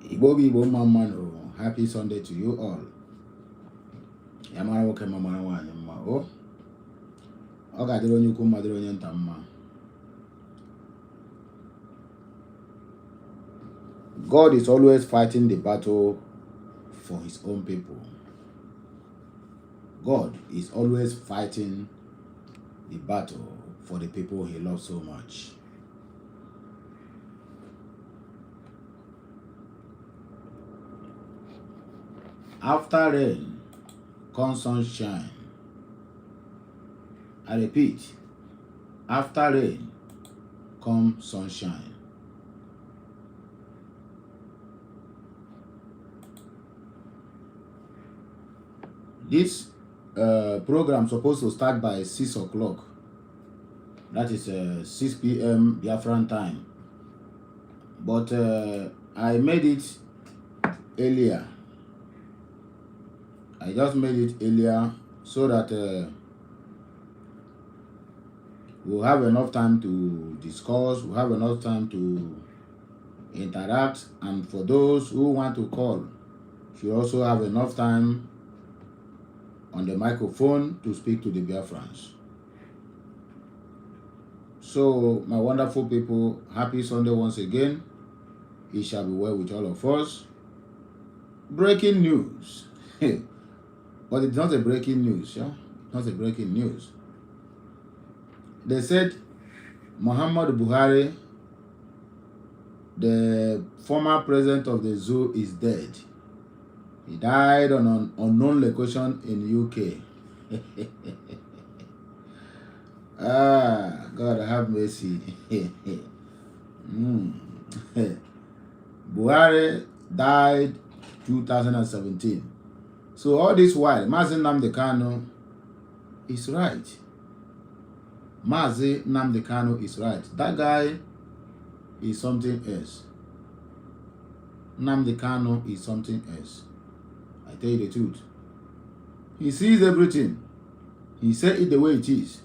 Igbo mama, happy Sunday to you all. Yamara woke mama one ma oh. Oga dero nyuku madero nyentamma. God is always fighting the battle for his own people. God is always fighting the battle for the people he loves so much. After rain comes sunshine. I repeat, after rain comes sunshine. This program supposed to start by 6 o'clock. That is 6 p.m. Biafran time. But I made it earlier. I just made it earlier so that we'll have enough time to discuss, we'll have enough time to interact, and for those who want to call, should also have enough time on the microphone to speak to the Biafrans. So, my wonderful people, happy Sunday once again. It shall be well with all of us. Breaking news. But it's not a breaking news, yeah? Not a breaking news. They said Bùħàrî, the former president of the zoo, is dead. He died on an unknown location in UK. God have mercy. Bùħàrî died 2017. So all this while, Mazi Nnamdi Kanu is right. Mazi Nnamdi Kanu is right. That guy is something else. Nnamdi Kanu is something else. I tell you the truth. He sees everything. He said it the way it is.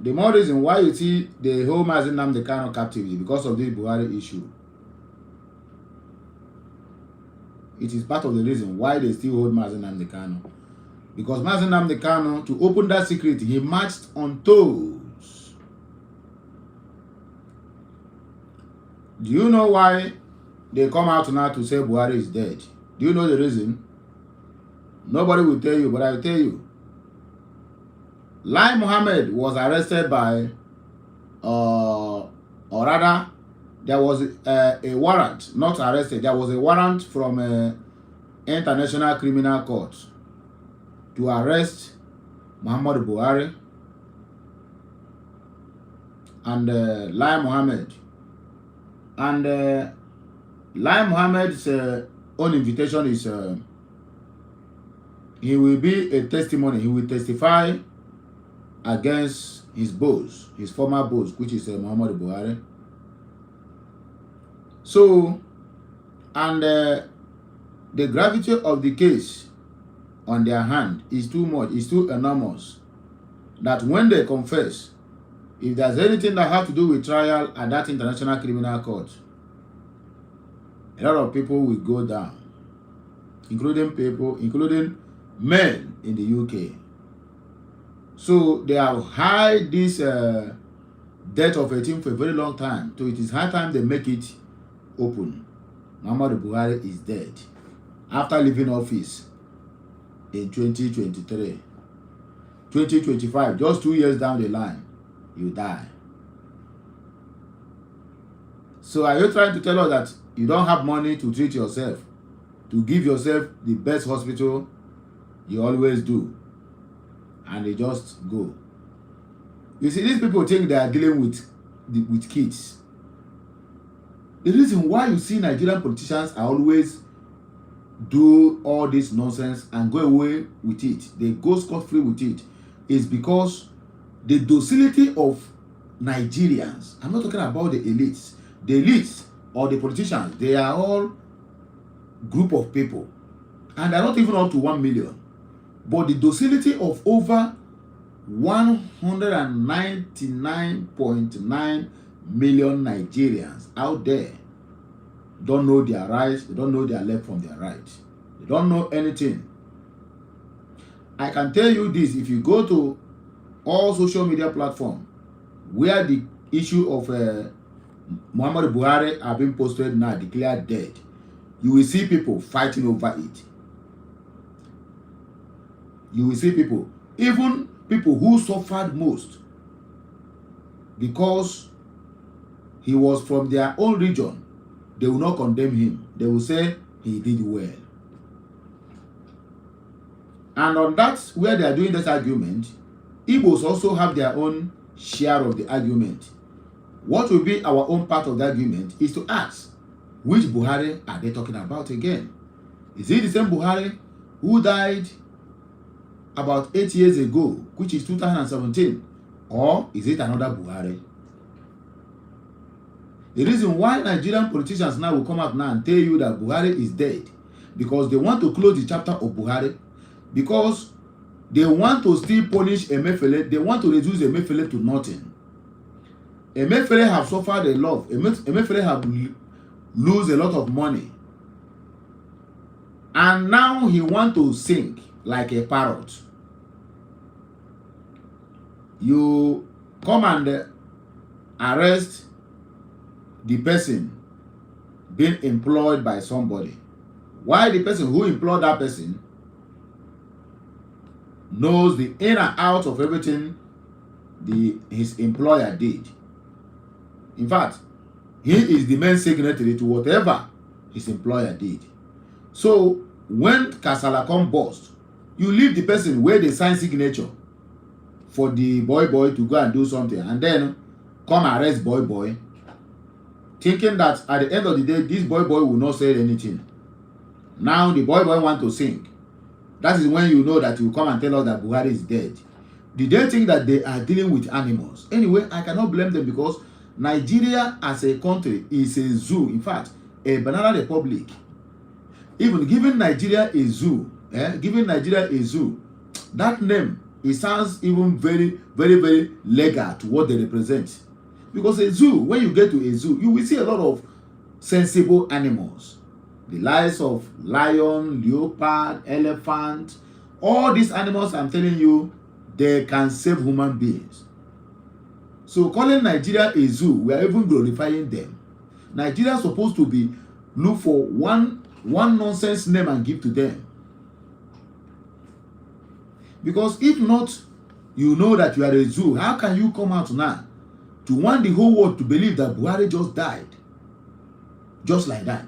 The more reason why you see the whole Mazi Nnamdi Kanu captivity because of this Bùħàrî issue. It is part of the reason why they still hold Mazi Nnamdi Kanu. Because Mazi Nnamdi Kanu, to open that secret, he marched on toes. Do you know why they come out now to say Bùħàrî is dead? Do you know the reason? Nobody will tell you, but I will tell you. Lai Mohammed was arrested by, or rather, there was a warrant, not arrested, there was a warrant from International Criminal Court to arrest Muhammadu Bùħàrî and Lai Mohammed. And Lai Mohammed's own invitation is he will be a testimony, he will testify against his boss, his former boss, which is Muhammadu Bùḥàrî. So, and the gravity of the case on their hand is too much, is too enormous, that when they confess, if there's anything that has to do with trial at that International Criminal Court, a lot of people will go down, including men in the UK. So they have hid this death of a team for a very long time. So it is high time they make it open. Muhammadu Bùḥàrî is dead after leaving office in 2023. 2025, just 2 years down the line, you die. So are you trying to tell us that you don't have money to treat yourself, to give yourself the best hospital you always do, and they just go? You see, these people think they are dealing with kids. The reason why you see Nigerian politicians are always do all this nonsense and go away with it, they go scot-free with it, is because the docility of Nigerians, I'm not talking about the elites or the politicians, they are all group of people, and they're not even up to 1 million, but the docility of over 199.9 million Nigerians out there don't know their rights, they don't know their left from their right. They don't know anything. I can tell you this, if you go to all social media platforms where the issue of Muhammadu Buhari are being posted now, declared dead, you will see people fighting over it. You will see people, even people who suffered most because he was from their own region, they will not condemn him. They will say he did well. And on that, where they are doing this argument, Igbos also have their own share of the argument. What will be our own part of the argument is to ask, which Buhari are they talking about again? Is it the same Buhari who died about 8 years ago, which is 2017? Or is it another Buhari? The reason why Nigerian politicians now will come out now and tell you that Buhari is dead, because they want to close the chapter of Buhari, because they want to still punish Emefiele, they want to reduce Emefiele to nothing. Emefiele have suffered a lot. Emefiele have lose a lot of money. And now he want to sing like a parrot. You come and arrest the person being employed by somebody. Why the person who employed that person knows the in and out of everything his employer did. In fact, he is the main signatory to whatever his employer did. So when Kasala come bust, you leave the person where they sign signature for the boy to go and do something, and then come arrest boy, thinking that at the end of the day, this boy will not say anything. Now the boy want to sing. That is when you know that you come and tell us that Buhari is dead. Did they think that they are dealing with animals? Anyway, I cannot blame them, because Nigeria as a country is a zoo. In fact, a banana republic. Even giving Nigeria a zoo, that name, it sounds even very, very, very legal to what they represent. Because a zoo, when you get to a zoo, you will see a lot of sensible animals. The likes of lion, leopard, elephant, all these animals, I'm telling you, they can save human beings. So calling Nigeria a zoo, we are even glorifying them. Nigeria is supposed to be look for one nonsense name and give to them. Because if not, you know that you are a zoo. How can you come out now to want the whole world to believe that Buhari just died? Just like that.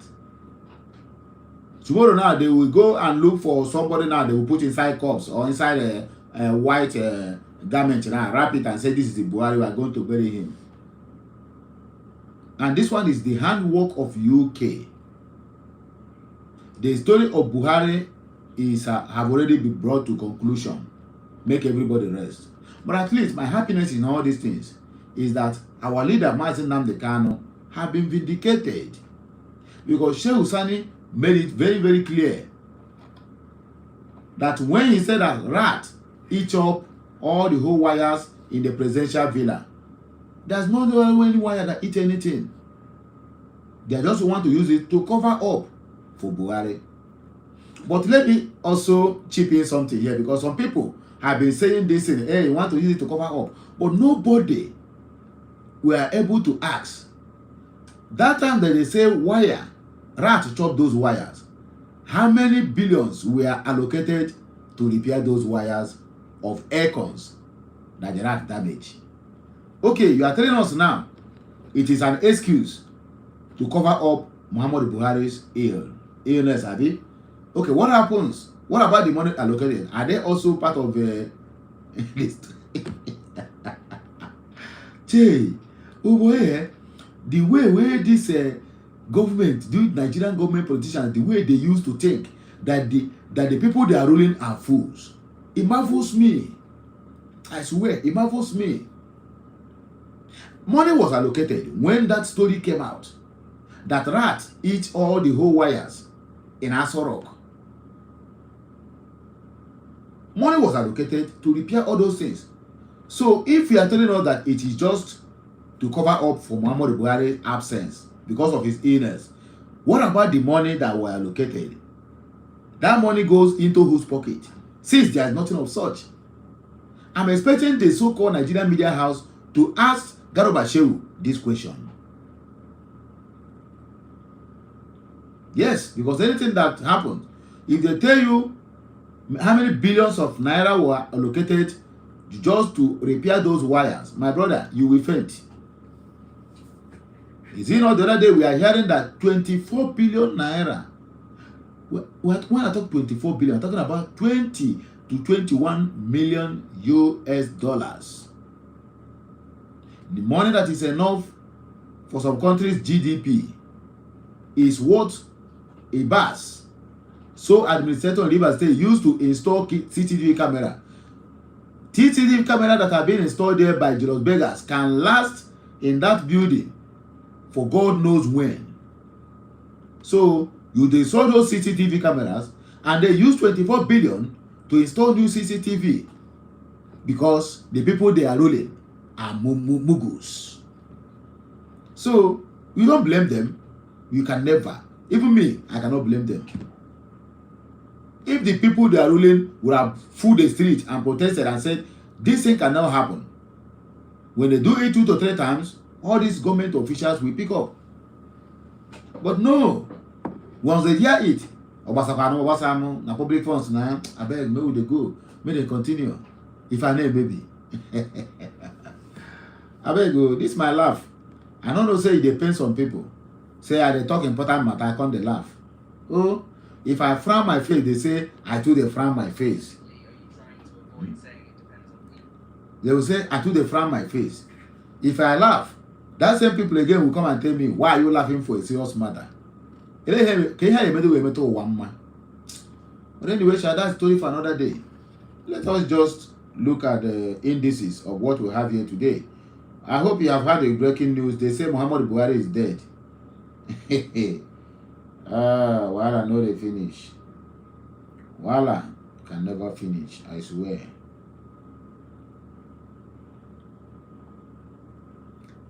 Tomorrow now, they will go and look for somebody now, they will put inside cups or inside a white garment now, wrap it and say, this is the Buhari, we are going to bury him. And this one is the handwork of UK. The story of Buhari is have already been brought to conclusion. Make everybody rest. But at least my happiness in all these things is that our leader, Mazi Nnamdi Kanu, have been vindicated. Because Shehu Sani made it very, very clear that when he said that rat eat up all the whole wires in the presidential villa, there's no any wire that eat anything. They just want to use it to cover up for Buhari. But let me also chip in something here, because some people have been saying this in, hey, you want to use it to cover up. But nobody were able to ask. That time that they say wire, rat chop those wires, how many billions were allocated to repair those wires of aircons that the rat damaged? Okay, you are telling us now it is an excuse to cover up Muhammadu Buhari's illness, Abi. Okay, what happens? What about the money allocated? Are they also part of this? Jay, oh boy, the way this government, Nigerian government politicians, the way they used to think that the people they are ruling are fools, it marvels me. I swear, it marvels me. Money was allocated when that story came out that rat eat all the whole wires in Aso Rock. Money was allocated to repair all those things. So if you are telling us that it is just to cover up for Muhammadu Buhari's absence because of his illness. What about the money that were allocated? That money goes into whose pocket? Since there is nothing of such. I'm expecting the so-called Nigerian media house to ask Garuba Shehu this question. Yes, because anything that happens, if they tell you how many billions of naira were allocated just to repair those wires, my brother, you will faint. Is it not the other day we are hearing that 24 billion naira? When I talk 24 billion, I'm talking about 20 to 21 million US dollars. The money that is enough for some countries' GDP is what a bus, so administrator in Rivers State used to install CCTV camera. CCTV camera that have been installed there by Julius Beggars can last in that building for God knows when. So they sold those CCTV cameras and they used 24 billion to install new CCTV because the people they are ruling are mugus. So you don't blame them. You can never. Even me, I cannot blame them. If the people they are ruling would have fooled the street and protested and said, this thing cannot happen, when they do it 2 to 3 times, all these government officials will pick up. But no, once they hear it, Obasakano, na public funds, na I beg, may they go, may they continue. If I name maybe. I beg go, this my laugh. I don't know, say it depends on people. Say I they talk important matter, I can't they laugh. Oh, if I frown my face, they say I too they frown my face. They will say I too they frown my face. If I laugh, that same people again will come and tell me, why are you laughing for a serious matter? Can you hear a middle one man? But anyway, that's story for another day. Let us just look at the indices of what we have here today. I hope you have heard the breaking news. They say Muhammadu Buhari is dead. Wala no they finish. Wala can never finish, I swear.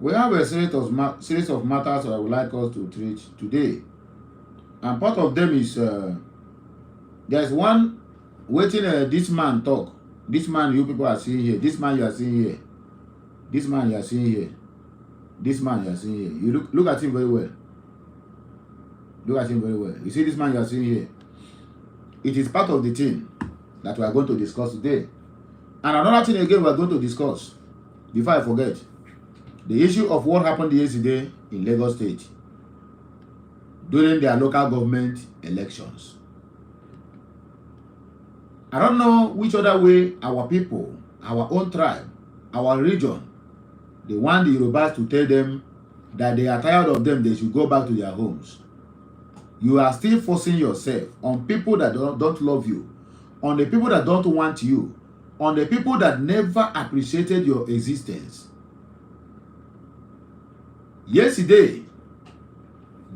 We have a series of matters I would like us to treat today. And part of them is there's one waiting this man talk. This man you people are seeing here. This man you are seeing here. This man you are seeing here. This man you are seeing here. You look at him very well. Look at him very well. You see this man you are seeing here. It is part of the thing that we are going to discuss today. And another thing again we are going to discuss, before I forget, the issue of what happened yesterday in Lagos State during their local government elections. I don't know which other way our people, our own tribe, our region, they want the Yorubas to tell them that they are tired of them, they should go back to their homes. You are still forcing yourself on people that don't love you, on the people that don't want you, on the people that never appreciated your existence. Yesterday,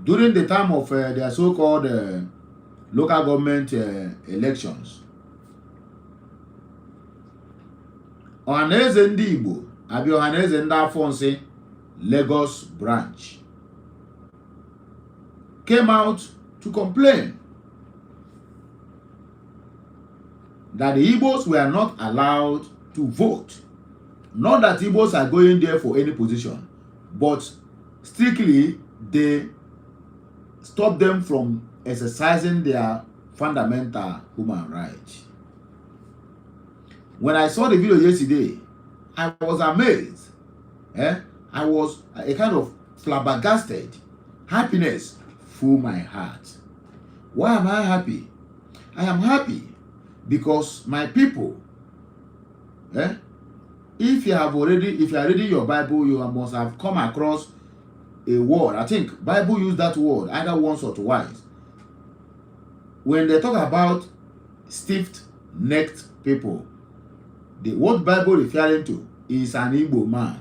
during the time of their so-called local government elections, Ohaneze Ndi Igbo, Abi Ohaneze Ndi Afonse, Lagos branch, came out to complain that the Igbos were not allowed to vote. Not that Igbos are going there for any position, but strictly they stop them from exercising their fundamental human rights. When I saw the video yesterday, I was amazed. I was a kind of flabbergasted. Happiness filled my heart. Why am I happy? I am happy because my people, if you are reading your Bible, you must have come across a word. I think Bible used that word either once or twice. When they talk about stiff-necked people, what Bible referring to is an Igbo man.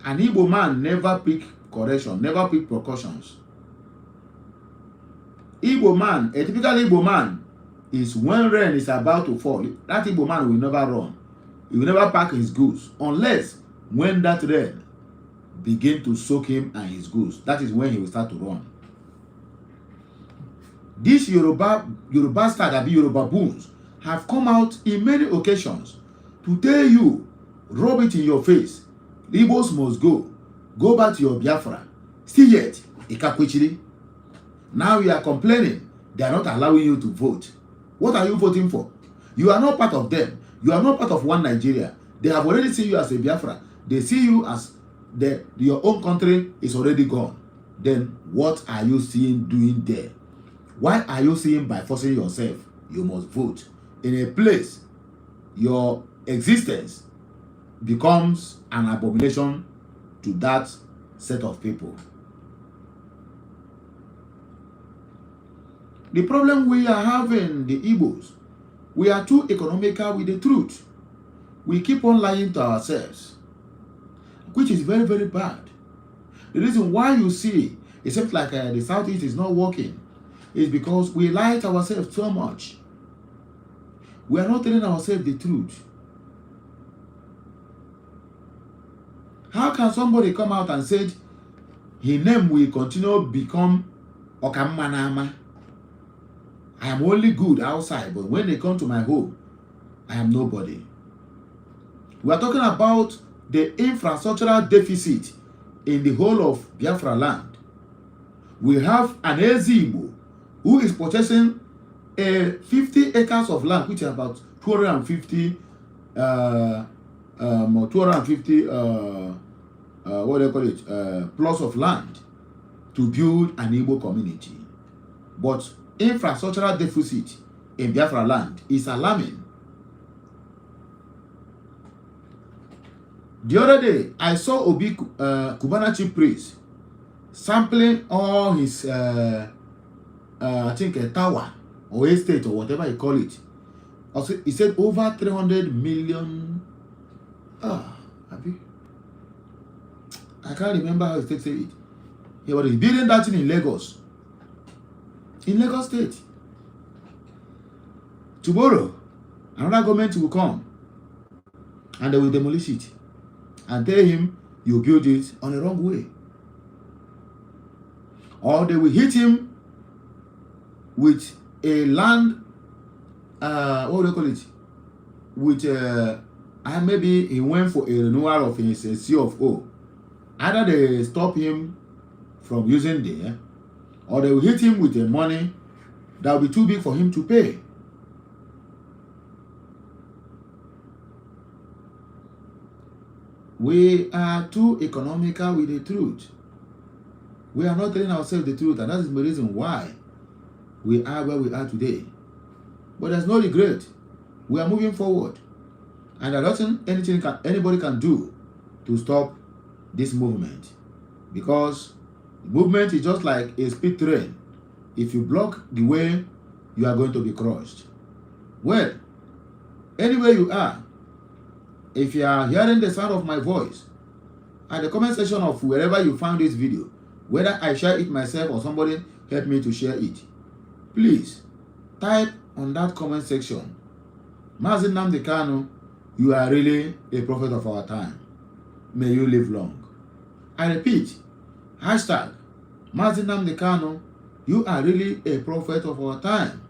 An Igbo man never pick correction, never pick precautions. Igbo man, a typical Igbo man, is when rain is about to fall, that Igbo man will never run. He will never pack his goods unless when that rain begin to soak him and his goods. That is when he will start to run. These Yoruba stars, that be Yoruba boons, have come out in many occasions to tell you, rub it in your face, Igbos must go back to your Biafra. Still yet, Ikakwichiri. Now you are complaining they are not allowing you to vote. What are you voting for? You are not part of them. You are not part of one Nigeria. They have already seen you as a Biafra. They see you as your own country is already gone. Then what are you doing there? Why are you seeing by forcing yourself? You must vote in a place your existence becomes an abomination to that set of people. The problem we are having, the Igbos, we are too economical with the truth. We keep on lying to ourselves, which is very, very bad. The reason why you see, it seems like the Southeast is not working, is because we lie to ourselves so much. We are not telling ourselves the truth. How can somebody come out and say his name will continue to become Okammanama? I am only good outside, but when they come to my home, I am nobody. We are talking about the infrastructural deficit in the whole of Biafra land. We have an Ezigbo who is purchasing 50 acres of land, which is about 250 what do they call it, plots of land to build an Igbo community. But infrastructural deficit in Biafra land is alarming. The other day, I saw Obi Cubana chief priest sampling all his, I think a tower or estate or whatever you call it. Also, he said over 300 million. I can't remember how he said it. He was building that thing in Lagos. In Lagos State. Tomorrow, another government will come and they will demolish it and tell him you build it on the wrong way. Or they will hit him with a land, what do they call it? With maybe he went for a renewal of his C of O. Either they stop him from using there, or they will hit him with the money that will be too big for him to pay. We are too economical with the truth. We are not telling ourselves the truth, and that is the reason why we are where we are today. But there's no regret. We are moving forward, and there isn't anything anybody can do to stop this movement, because the movement is just like a speed train. If you block the way, you are going to be crushed. Well, anywhere you are, if you are hearing the sound of my voice, at the comment section of wherever you found this video, whether I share it myself or somebody help me to share it, please type on that comment section, Mazi Nnamdi Kanu, you are really a prophet of our time. May you live long. I repeat, hashtag Mazi Nnamdi Kanu, you are really a prophet of our time.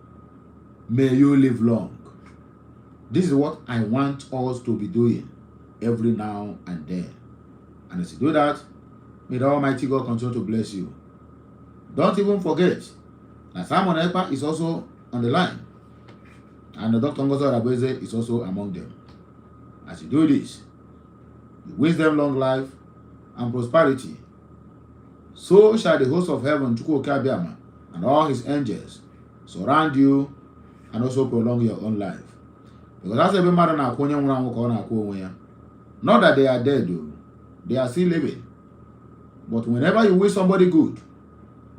May you live long. This is what I want us to be doing every now and then. And as you do that, may the Almighty God continue to bless you. Don't even forget that Simon Ekpa is also on the line. And Dr. Ngozo Arabeze is also among them. As you do this, you wish them long life and prosperity. So shall the host of heaven, Chukwukabiama, and all his angels surround you and also prolong your own life. Because that's every matter now. Not that they are dead, though. They are still living. But whenever you wish somebody good,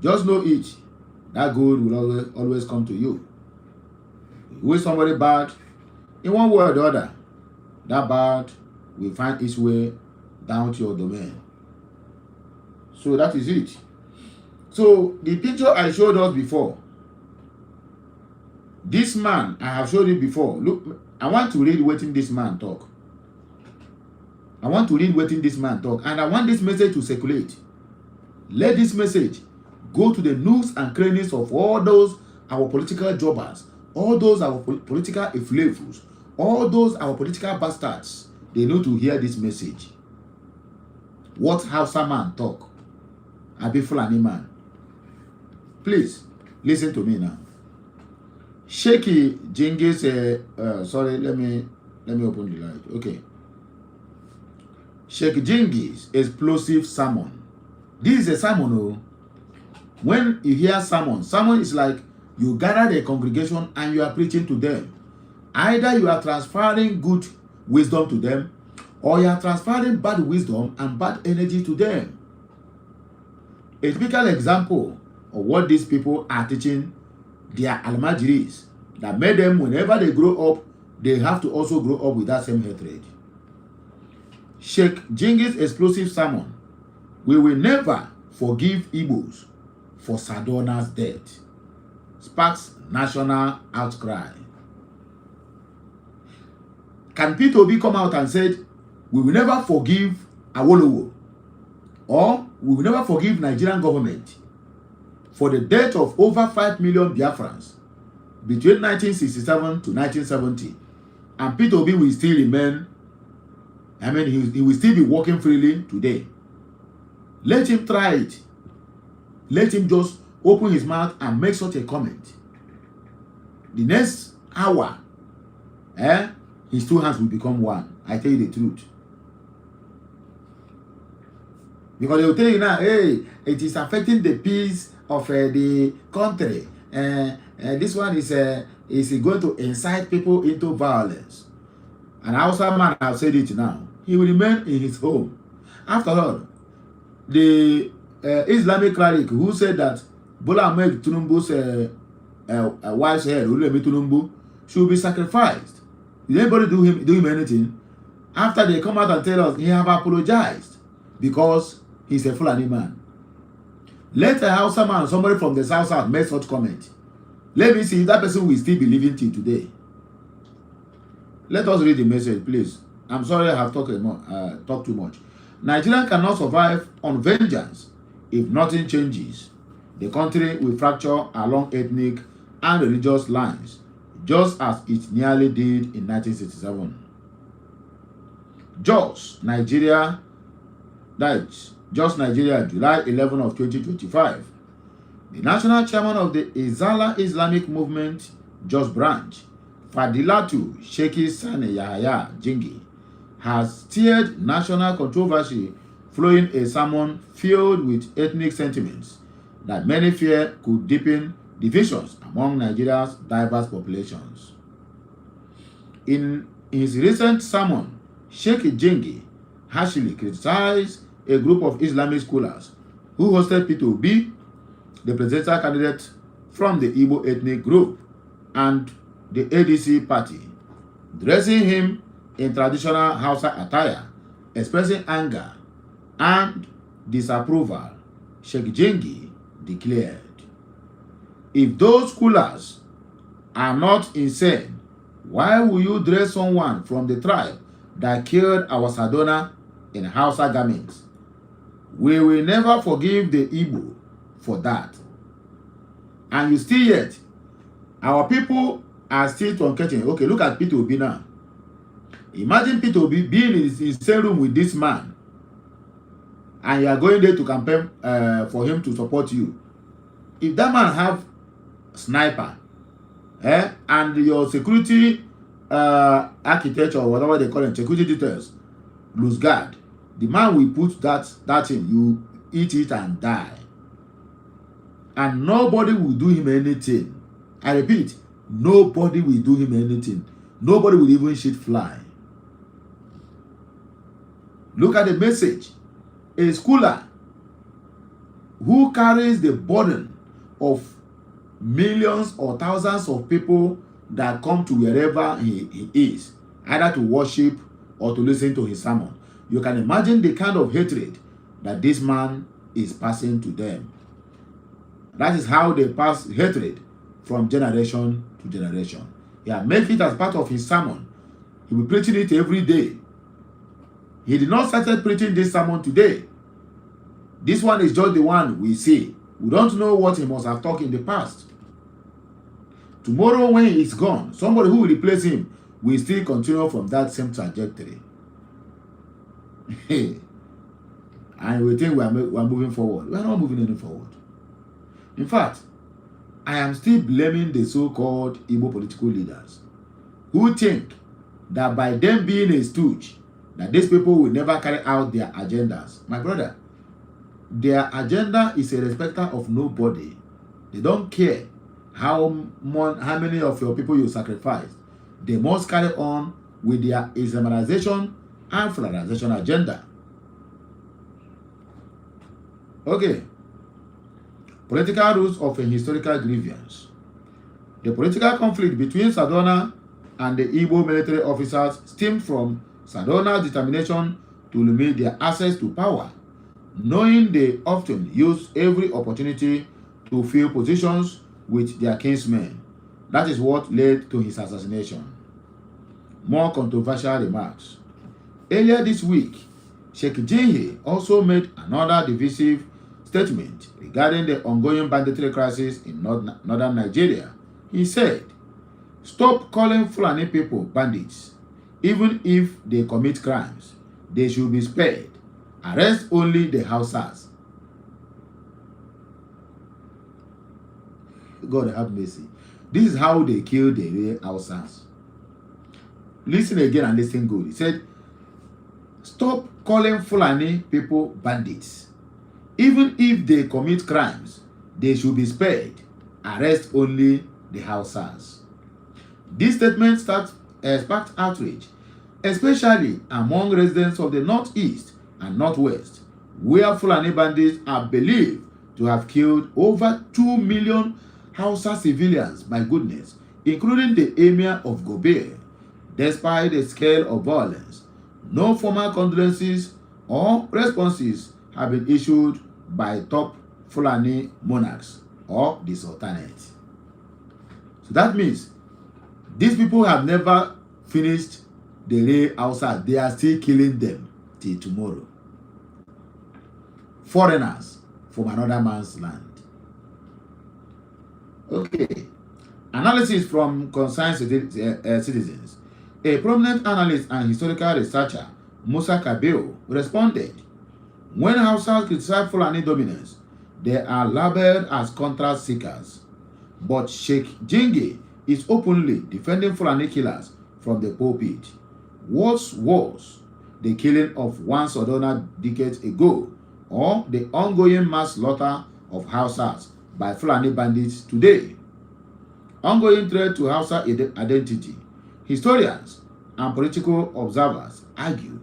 just know it. That good will always come to you. You wish somebody bad, in one way or the other, that bad will find its way down to your domain. So that is it. So the picture I showed us before, this man, I have showed you before. Look, I want to read what this man talk. I want to read wetin this man talk, and I want this message to circulate. Let this message go to the nooks and crannies of all those our political jobbers, all those our political effluves, all those our political bastards. They need to hear this message. What Hausa man talk? Abi Fulani man. Please listen to me now. Shaky Jingis, sorry, let me open the light. Okay. Sheikh Jingis explosive sermon. This is a sermon. Oh. When you hear sermon is like you gather the congregation and you are preaching to them. Either you are transferring good wisdom to them, or you are transferring bad wisdom and bad energy to them. A typical example of what these people are teaching their almajiris that made them, whenever they grow up, they have to also grow up with that same hatred. Sheikh Jingis' explosive sermon. We will never forgive Igbos for Sardauna's death. Sparks national outcry. Can Peter Obi come out and say, we will never forgive Awolowo, or we will never forgive Nigerian government for the death of over 5 million Biafrans between 1967 to 1970, and Peter Obi will still remain, he will still be working freely today. Let him try it. Let him just open his mouth and make such a comment. The next hour, his two hands will become one. I tell you the truth. Because they will tell you now, hey, it is affecting the peace of the country. This one is going to incite people into violence. And Hausa man have said it now. He will remain in his home. After all, the Islamic cleric who said that Bola Ahmed Tinubu's wife's head, Oluyemi Tinubu, should be sacrificed. Did anybody do him anything? After they come out and tell us he have apologized because he's a Fulani man. Let a Hausa man, somebody from the South make such comment. Let me see if that person will still be living till today. Let us read the message, please. I'm sorry I have talked too much. Nigeria cannot survive on vengeance if nothing changes. The country will fracture along ethnic and religious lines, just as it nearly did in 1967. Jos, Nigeria, July 11 of 2025. The national chairman of the Izala Islamic Movement, Jos Branch, Fadilatu Sheikh Sani Yahaya Jingi, has stirred national controversy following a sermon filled with ethnic sentiments that many fear could deepen divisions among Nigeria's diverse populations. In his recent sermon, Sheikh Jingi harshly criticized a group of Islamic scholars who hosted Peter Obi, the presidential candidate from the Igbo ethnic group, and the ADC party, dressing him in traditional Hausa attire, expressing anger and disapproval. Sheikh Jingi declared, if those scholars are not insane, why will you dress someone from the tribe that killed our Sardauna in Hausa garments? We will never forgive the Igbo for that. And you still yet, our people are still truncating. Okay, look at Peter Obi now. Imagine Peter Obi being in the same room with this man, and you are going there to campaign for him to support you. If that man have sniper, and your security architecture or whatever they call it, security details, lose guard, the man will put that in, you eat it and die. And nobody will do him anything. I repeat, nobody will do him anything. Nobody will even shoot fly. Look at the message. A scholar who carries the burden of millions or thousands of people that come to wherever he is, either to worship or to listen to his sermon. You can imagine the kind of hatred that this man is passing to them. That is how they pass hatred from generation to generation. He has made it as part of his sermon. He will be preaching it every day. He did not start preaching this sermon today. This one is just the one we see. We don't know what he must have talked in the past. Tomorrow when he is gone, somebody who will replace him will still continue from that same trajectory. And we think we are moving forward. We are not moving any forward. In fact, I am still blaming the so-called Igbo political leaders who think that by them being a stooge, that these people will never carry out their agendas. My brother, their agenda is a respecter of nobody. They don't care how many of your people you sacrifice. They must carry on with their Islamization and federalization agenda. Okay. Political roots of a historical grievance. The political conflict between Sardauna and the Igbo military officers stemmed from Sardauna's determination to limit their access to power, knowing they often use every opportunity to fill positions with their kinsmen. That is what led to his assassination. More controversial remarks. Earlier this week, Sheikh Jinhe also made another divisive statement regarding the ongoing banditry crisis in northern Nigeria. He said, "Stop calling Fulani people bandits. Even if they commit crimes, they should be spared. Arrest only the Hausas." God have mercy. This is how they kill the real Hausas. Listen again and listen good. He said, "Stop calling Fulani people bandits. Even if they commit crimes, they should be spared. Arrest only the Hausas." This statement sparked outrage, especially among residents of the Northeast and Northwest, where Fulani bandits are believed to have killed over 2 million Hausa civilians, my goodness, including the Emir of Gobir. Despite the scale of violence, no formal condolences or responses have been issued by top Fulani monarchs or the Sultanate. So that means these people have never finished the real Hausa. They are still killing them till tomorrow. Foreigners from another man's land. Okay. Analysis from concerned citizens. A prominent analyst and historical researcher, Musa Kabeo, responded, "When Hausas criticize Fulani dominance, they are labeled as contrast seekers. But Sheikh Jinge is openly defending Fulani killers from the pulpit. What's worse, the killing of one Sardauna decades ago, or the ongoing mass slaughter of Hausas by Fulani bandits today? Ongoing threat to Hausa identity. Historians and political observers argue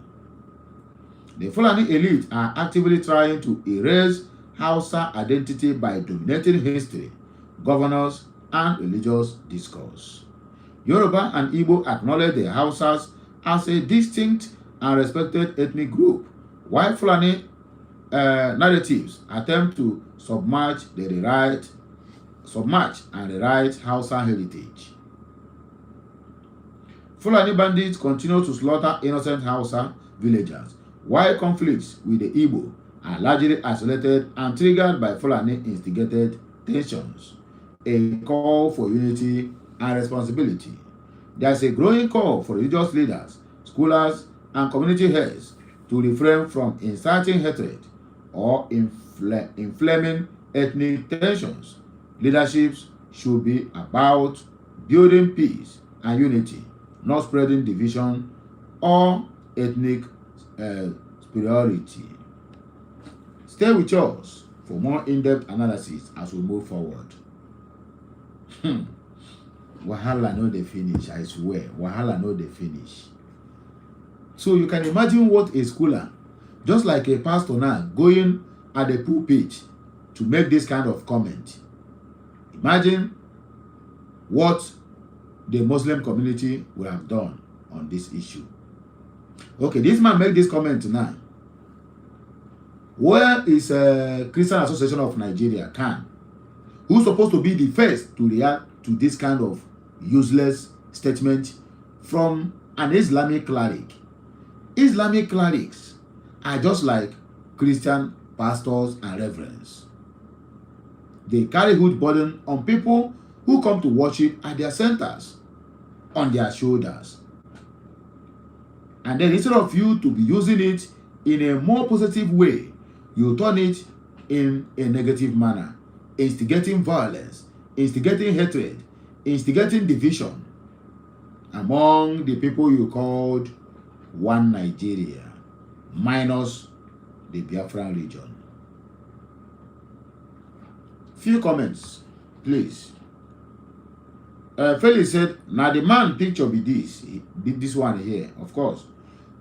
the Fulani elite are actively trying to erase Hausa identity by dominating history, governance, and religious discourse. Yoruba and Igbo acknowledge the Hausas as a distinct and respected ethnic group, while Fulani narratives attempt to submerge and rewrite Hausa heritage. Fulani bandits continue to slaughter innocent Hausa villagers, while conflicts with the Igbo are largely isolated and triggered by Fulani instigated tensions. A call for unity and responsibility. There is a growing call for religious leaders, scholars, and community heads to refrain from inciting hatred or inflaming ethnic tensions. Leaderships should be about building peace and unity, not spreading division or ethnic superiority. Stay with us for more in-depth analysis as we move forward. Wahala no dey finish, I swear. Wahala no dey finish. So you can imagine what a schooler, just like a pastor now, going at the pulpit to make this kind of comment. Imagine what the Muslim community will have done on this issue. Okay, this man made this comment tonight. Where is Christian Association of Nigeria, CAN, who's supposed to be the first to react to this kind of useless statement from an Islamic cleric? Islamic clerics are just like Christian pastors and reverends. They carry huge burden on people who come to worship at their centers, on their shoulders. And then instead of you to be using it in a more positive way, you turn it in a negative manner, instigating violence, instigating hatred, instigating division among the people you called one Nigeria, minus the Biafran region. Few comments, please. Felix said, now the man picture be this one here, of course.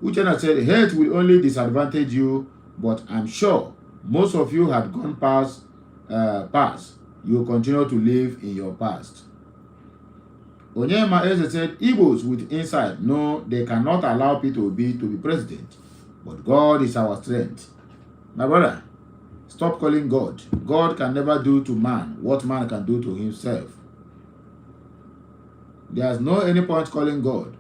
Uchenna said, hate will only disadvantage you, but I'm sure most of you had gone past. You will continue to live in your past. Onyema Eze said, Igbos with insight know they cannot allow Peter Obi to be president, but God is our strength. My brother, stop calling God. God can never do to man what man can do to himself. There's no any point calling God.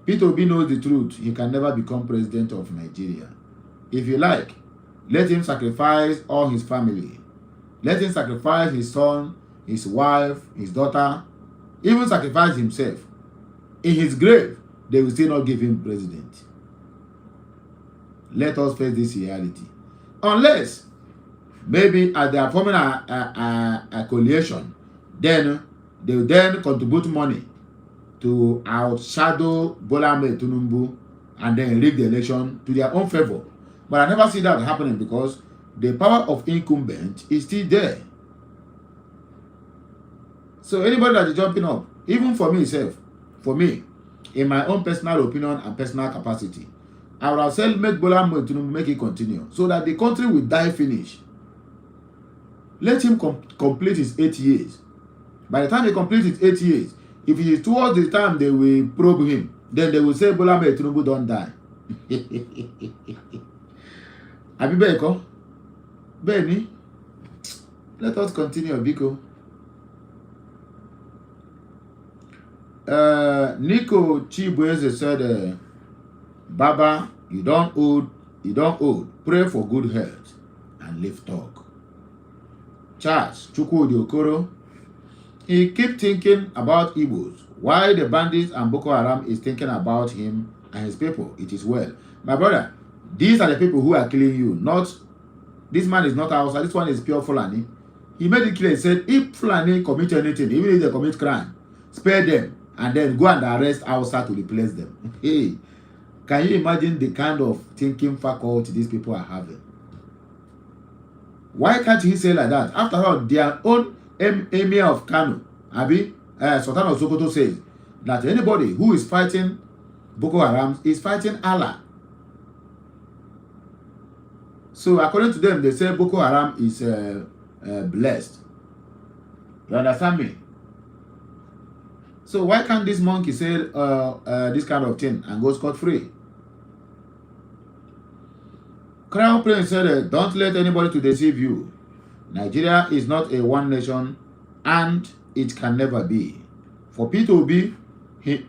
Peter Obi knows the truth. He can never become president of Nigeria. If you like, let him sacrifice all his family. Let him sacrifice his son, his wife, his daughter, even sacrifice himself. In his grave, they will still not give him president. Let us face this reality. Unless, maybe as they are forming a coalition, then they will then contribute money to outshadow Bola Ahmed Tinubu and then rig the election to their own favor. But I never see that happening because the power of incumbent is still there. So anybody that is jumping up, even for myself, for me, in my own personal opinion and personal capacity, I will say make Bola Ahmed Tinubu make it continue so that the country will die finish. Let him complete his 8 years. By the time he completes his 8 years, if it is towards the time they will probe him, then they will say Bola Ahmed Tinubu don't die. Abi beko? Benny, let us continue, Biko. Nico Chibueze said, Baba, you don't old. Pray for good health and live talk. Charles Chukwudi Okoro, he keep thinking about Igbos. Why the bandits and Boko Haram is thinking about him and his people. It is well. My brother, these are the people who are killing you. Not, this man is not outside. This one is pure Fulani. He made it clear. He said, if Fulani commit anything, even if they commit crime, spare them and then go and arrest outside to replace them. Hey, can you imagine the kind of thinking faculty these people are having? Why can't he say like that? After all, their own Emir of Kano, Sultan of Sokoto says that anybody who is fighting Boko Haram is fighting Allah. So according to them, they say Boko Haram is blessed. You understand me? So why can't this monkey say this kind of thing and go scot-free? Crown Prince said, don't let anybody to deceive you. Nigeria is not a one nation and it can never be. For Peter Obi, he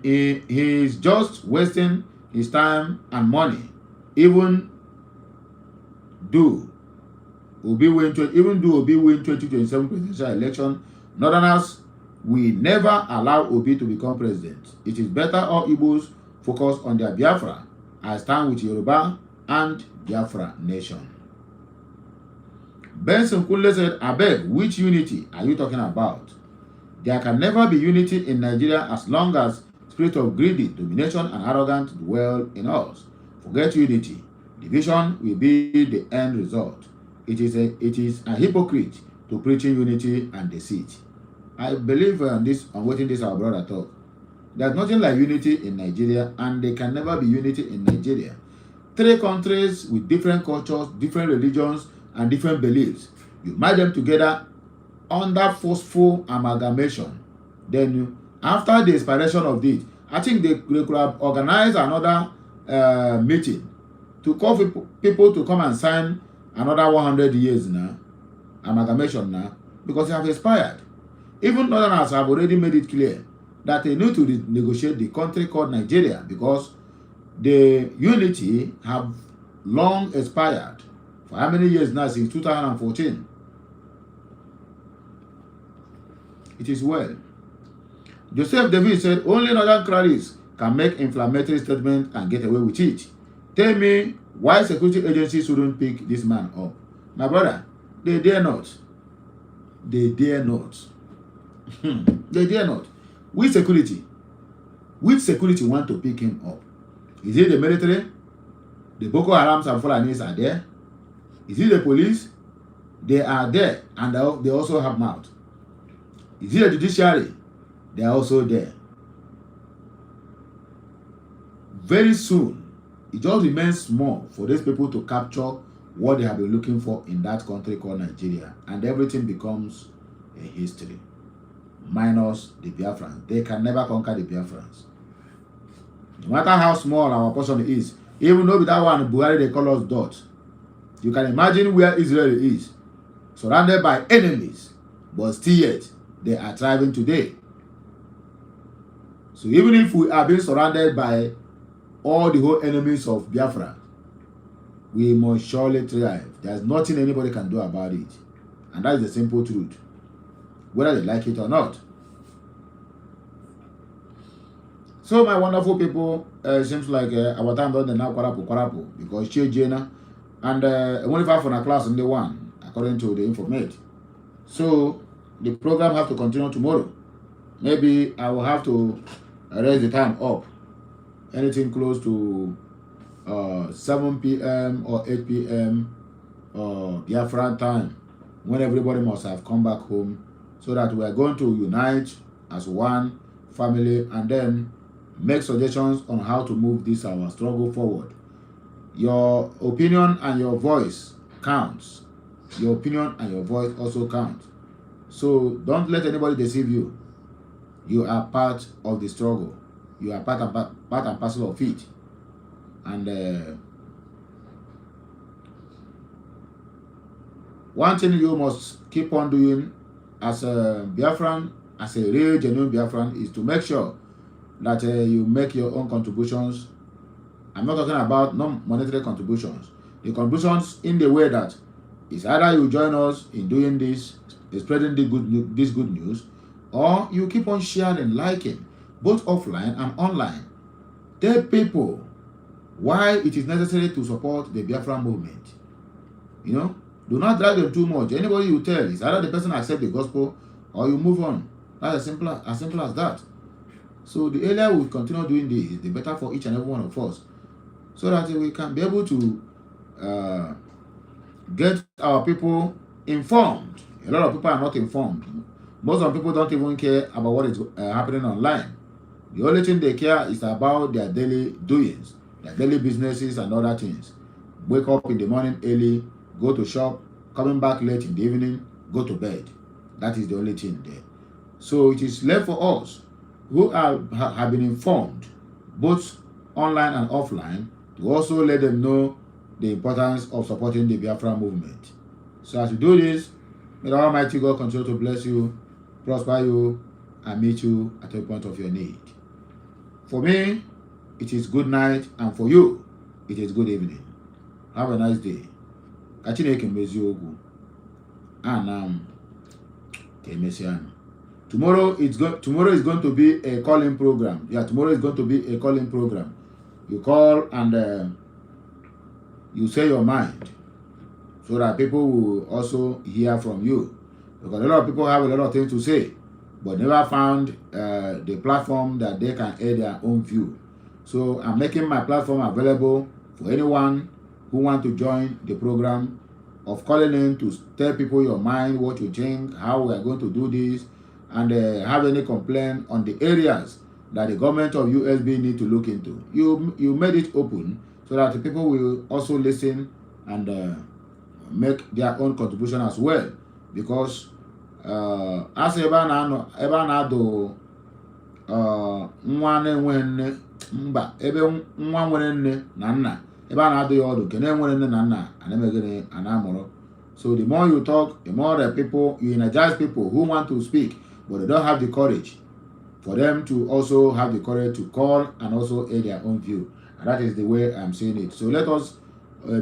is just wasting his time and money. Even do Obi win 2027 presidential election, Northerners will never allow Obi to become president. It is better all Igbos focus on their Biafra. I stand with Yoruba and Biafra nation. Benson Kunle said, Abeg, which unity are you talking about? There can never be unity in Nigeria as long as spirit of greedy, domination, and arrogance dwell in us. Forget unity. Division will be the end result. It is a hypocrite to preaching unity and deceit. I believe on what this our brother talk. There's nothing like unity in Nigeria, and there can never be unity in Nigeria. 3 countries with different cultures, different religions, and different beliefs. You match them together under forceful amalgamation. Then, after the expiration of this, I think they could have organized another meeting to call people to come and sign another 100 years now, amalgamation now, because they have expired. Even Northerners have already made it clear that they need to negotiate the country called Nigeria because The unity have long expired. For how many years now? Since 2014. It is well. Joseph David said, only northern clerics can make inflammatory statements and get away with it. Tell me why security agencies shouldn't pick this man up. My brother, they dare not. They dare not. They dare not. Which security want to pick him up? Is it the military? The Boko Harams and Fulanis are there. Is it the police? They are there, and they also have mouth. Is it the judiciary? They are also there. Very soon, it just remains small for these people to capture what they have been looking for in that country called Nigeria, and everything becomes a history. Minus the Biafrans. They can never conquer the Biafrans. No matter how small our portion is, even though with that one, Bùħàrî, they call us dot. You can imagine where Israel is, surrounded by enemies, but still yet, they are thriving today. So even if we are being surrounded by all the whole enemies of Biafra, we must surely thrive. There's nothing anybody can do about it. And that is the simple truth, whether they like it or not. So my wonderful people, seems like our time doesn't now kwarapu because she Jena and only 5 on a class in the one, according to the informate. So the program have to continue tomorrow. Maybe I will have to raise the time up. Anything close to 7 p.m. or 8 p.m. Biafran time, when everybody must have come back home, so that we are going to unite as one family and then make suggestions on how to move this our struggle forward. Your opinion and your voice counts. Your opinion and your voice also counts. So don't let anybody deceive you. You are part of the struggle. You are part and parcel of it. And one thing you must keep on doing as a Biafran, as a real genuine Biafran, is to make sure that you make your own contributions. I'm not talking about non-monetary contributions. The contributions in the way that it's either you join us in doing this, spreading this good news, or you keep on sharing, liking, both offline and online. Tell people why it is necessary to support the Biafran movement. You know, do not drag them too much. Anybody you tell is either the person accept the gospel or you move on. That's as simple as that. So the earlier we continue doing this, the better for each and every one of us, so that we can be able to get our people informed. A lot of people are not informed. Most of the people don't even care about what is happening online. The only thing they care is about their daily doings, their daily businesses and other things. Wake up in the morning early, go to shop, coming back late in the evening, go to bed. That is the only thing there. So it is left for us who have been informed, both online and offline, to also let them know the importance of supporting the Biafra movement. So as you do this, may the Almighty God continue to bless you, prosper you, and meet you at the point of your need. For me, it is good night, and for you, it is good evening. Have a nice day. Tomorrow is going to be a calling program. Yeah, tomorrow is going to be a calling program. You call and you say your mind, so that people will also hear from you. Because a lot of people have a lot of things to say, but never found the platform that they can air their own view. So I'm making my platform available for anyone who want to join the program of calling in to tell people your mind, what you think, how we are going to do this, and have any complaint on the areas that the government of USB need to look into. You made it open so that the people will also listen and make their own contribution as well. Because as ebe na-adụ nwa na-enwe nne mba ebe nwa nwere nne na nna ebe a na-adụ ya ọdụ nke na-enwere nne na nna ana-emegide ana-amụrụ. So the more you talk, the more the people, you energize people who want to speak, but they don't have the courage, for them to also have the courage to call and also air their own view. And that is the way I'm seeing it. So let us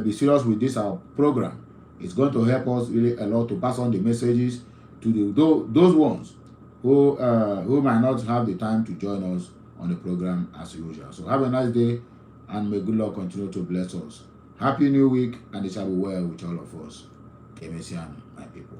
be serious with this our program. It's going to help us really a lot to pass on the messages to those ones who might not have the time to join us on the program as usual. So have a nice day, and may good Lord continue to bless us. Happy New Week, and it shall be well with all of us. Kemensiano, my people.